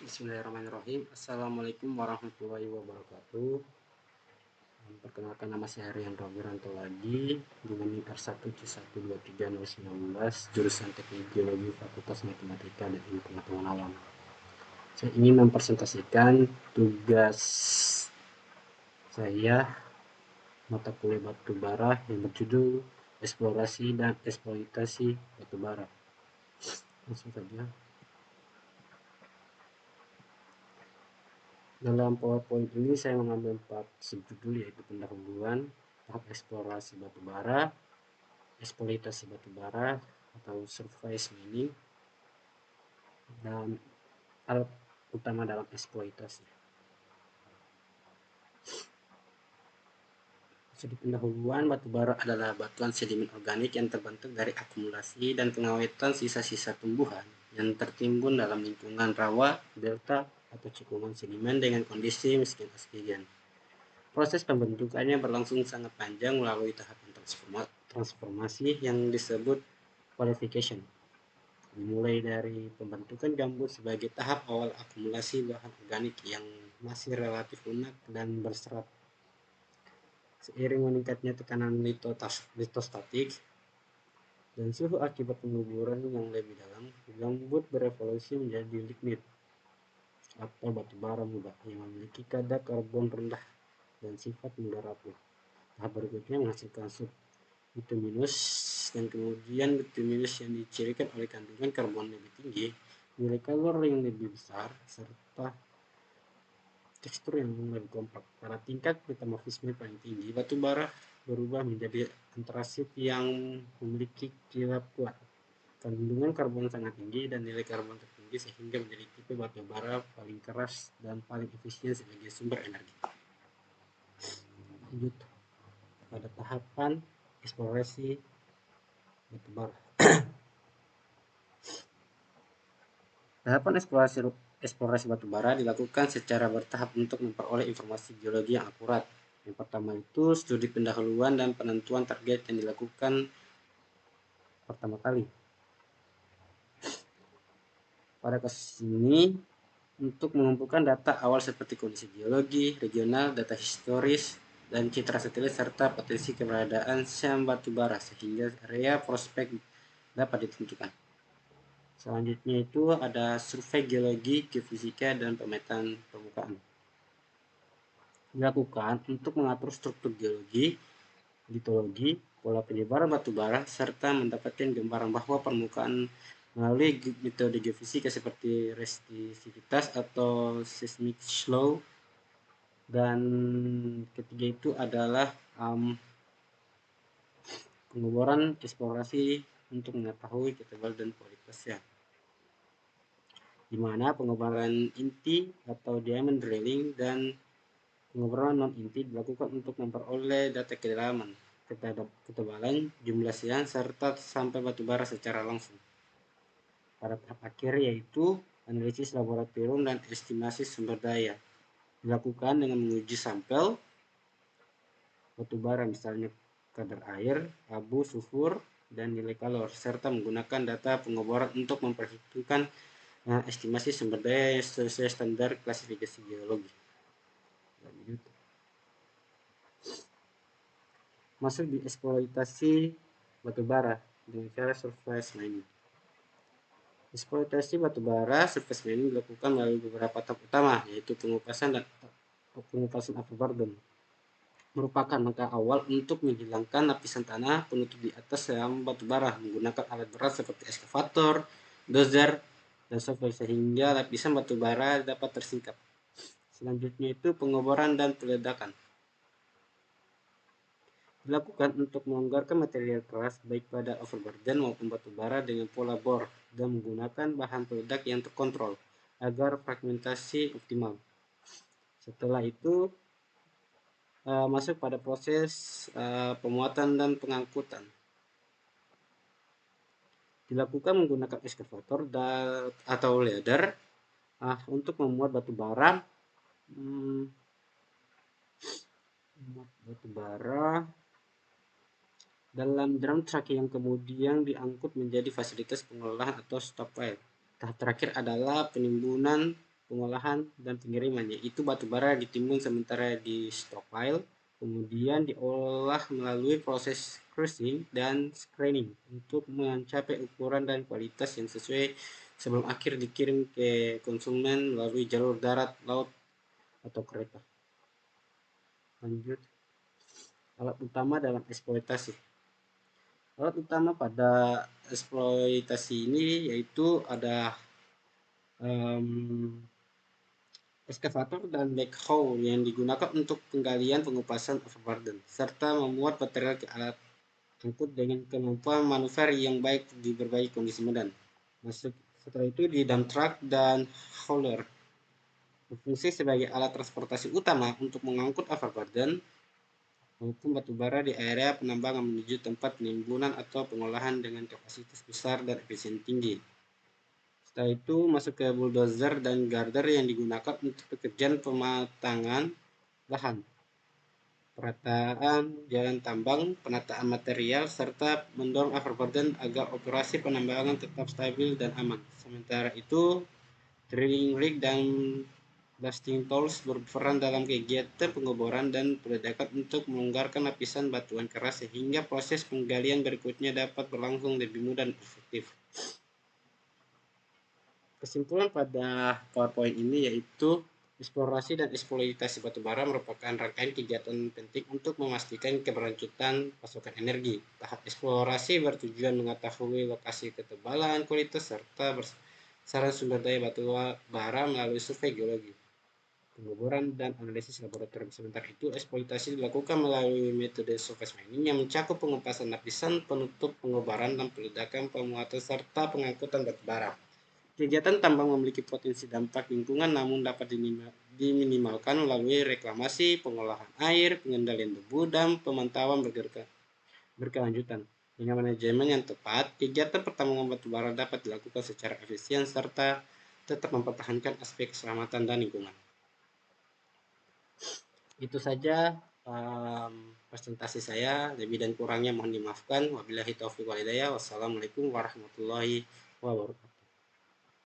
Bismillahirrahmanirrahim. Assalamualaikum warahmatullahi wabarakatuh. Perkenalkan, nama saya Rian Robiranto lagi dengan NIM R1C1230911, jurusan Teknik Geologi Fakultas Matematika dan Ilmu Pengetahuan Alam. Saya ingin mempresentasikan tugas saya mata kuliah batubara yang berjudul Eksplorasi dan Eksploitasi Batubara. Langsung saja. Dalam PowerPoint ini saya mengambil 4 subjudul, yaitu pendahuluan, tahap eksplorasi batubara, eksploitasi batubara atau surface mining, dan alat utama dalam eksploitasi. Di pendahuluan, batubara adalah batuan sedimen organik yang terbentuk dari akumulasi dan pengawetan sisa-sisa tumbuhan yang tertimbun dalam lingkungan rawa, delta, atau cekungan sedimen dengan kondisi miskin oksigen. Proses pembentukannya berlangsung sangat panjang melalui tahapan transformasi yang disebut qualification. Dimulai dari pembentukan gambut sebagai tahap awal akumulasi bahan organik yang masih relatif lunak dan berserat. Seiring meningkatnya tekanan litostatik dan suhu akibat penguburan yang lebih dalam, gambut berevolusi menjadi lignit atau batubara muda yang memiliki kadar karbon rendah dan sifat mudah rapuh. Tahap berikutnya menghasilkan bituminus, dan kemudian bituminus yang dicirikan oleh kandungan karbon lebih tinggi, nilai kalor yang lebih besar, serta tekstur yang lebih kompak. Pada tingkat metamorfisme paling tinggi, batu bara berubah menjadi antrasit yang memiliki kilap kuat, kandungan karbon sangat tinggi, dan nilai karbon tertinggi, sehingga menjadi tipe batu bara paling keras dan paling efisien sebagai sumber energi. Lanjut pada tahapan eksplorasi batubara. Tahapan eksplorasi batubara dilakukan secara bertahap untuk memperoleh informasi geologi yang akurat. Yang pertama itu studi pendahuluan dan penentuan target yang dilakukan pertama kali. Pada kasus ini, untuk mengumpulkan data awal seperti kondisi geologi regional, data historis, dan citra satelit serta potensi keberadaan syam batubara sehingga area prospek dapat ditentukan. Selanjutnya itu ada survei geologi, geofisika, dan pemetaan permukaan. Dilakukan untuk mengatur struktur geologi, litologi, pola penyebaran batubara, serta mendapatkan gambaran bahwa permukaan melalui metode geofisika seperti resistivitas atau seismic slow. Dan ketiga itu adalah pengeboran eksplorasi untuk mengetahui ketebalan dan kualitasnya, di mana pengeboran inti atau diamond drilling dan pengeboran non inti dilakukan untuk memperoleh data kedalaman, ketebalan, jumlah siang, serta sampai batubara secara langsung. Pada tahap akhir yaitu analisis laboratorium dan estimasi sumber daya, dilakukan dengan menguji sampel batubara, misalnya kadar air, abu, sulfur, dan nilai kalor, serta menggunakan data pengeboran untuk memperhitungkan estimasi sumber daya sesuai standar klasifikasi geologi. Lanjut. Masuk di eksploitasi batubara dengan cara surface mining. Eksploitasi batubara surface mining dilakukan melalui beberapa tahap utama, yaitu pengupasan overburden. Merupakan langkah awal untuk menghilangkan lapisan tanah penutup di atas syam batubara menggunakan alat berat seperti ekskavator, dozer, dan shovel sehingga lapisan batubara dapat tersingkap. Selanjutnya itu pengeboran dan peledakan. Dilakukan untuk melonggarkan material keras baik pada overburden maupun batubara dengan pola bor dan menggunakan bahan peledak yang terkontrol agar fragmentasi optimal. Setelah itu masuk pada proses pemuatan dan pengangkutan. Dilakukan menggunakan ekskavator atau ladder untuk memuat batubara dalam drum truck yang kemudian diangkut menjadi fasilitas pengolahan atau stockpile. Tahap terakhir adalah penimbunan pengolahan, dan pengiriman, yaitu batubara ditimbun sementara di stockpile, kemudian diolah melalui proses crushing dan screening untuk mencapai ukuran dan kualitas yang sesuai sebelum akhir dikirim ke konsumen melalui jalur darat, laut, atau kereta. Lanjut, alat utama dalam eksploitasi. Alat utama pada eksploitasi ini yaitu ada eskavator dan backhoe yang digunakan untuk penggalian pengupasan overburden, serta membuat material ke alat angkut dengan kemampuan manuver yang baik di berbagai kondisi medan. Setelah itu di dump truck dan hauler berfungsi sebagai alat transportasi utama untuk mengangkut overburden maupun batubara di area penambangan menuju tempat penimbunan atau pengolahan dengan kapasitas besar dan efisien tinggi. Setelah itu masuk ke bulldozer dan girder yang digunakan untuk pekerjaan pematangan lahan, perataan jalan tambang, penataan material, serta mendorong overburden agar operasi penambangan tetap stabil dan aman. Sementara itu, drilling rig dan blasting tools berperan dalam kegiatan pengeboran dan peledakan untuk melonggarkan lapisan batuan keras sehingga proses penggalian berikutnya dapat berlangsung lebih mudah dan efektif. Kesimpulan pada PowerPoint ini yaitu eksplorasi dan eksploitasi batubara merupakan rangkaian kegiatan penting untuk memastikan keberlanjutan pasokan energi. Tahap eksplorasi bertujuan mengetahui lokasi, ketebalan, kualitas, serta besaran sumber daya batubara melalui survei geologi, pengeboran, dan analisis laboratorium. Sementara itu, eksploitasi dilakukan melalui metode surface mining yang mencakup pengupasan lapisan, penutup, pengeboran, dan peledakan, pemuatan, serta pengangkutan batubara. Kegiatan tambang memiliki potensi dampak lingkungan namun dapat diminimalkan melalui reklamasi, pengolahan air, pengendalian debu, dan pemantauan berkelanjutan. Dengan manajemen yang tepat, kegiatan pertambangan batubara dapat dilakukan secara efisien serta tetap mempertahankan aspek keselamatan dan lingkungan. Itu saja presentasi saya, lebih dan kurangnya mohon dimaafkan. Wabillahi taufiq wal hidayah. Wassalamualaikum warahmatullahi wabarakatuh.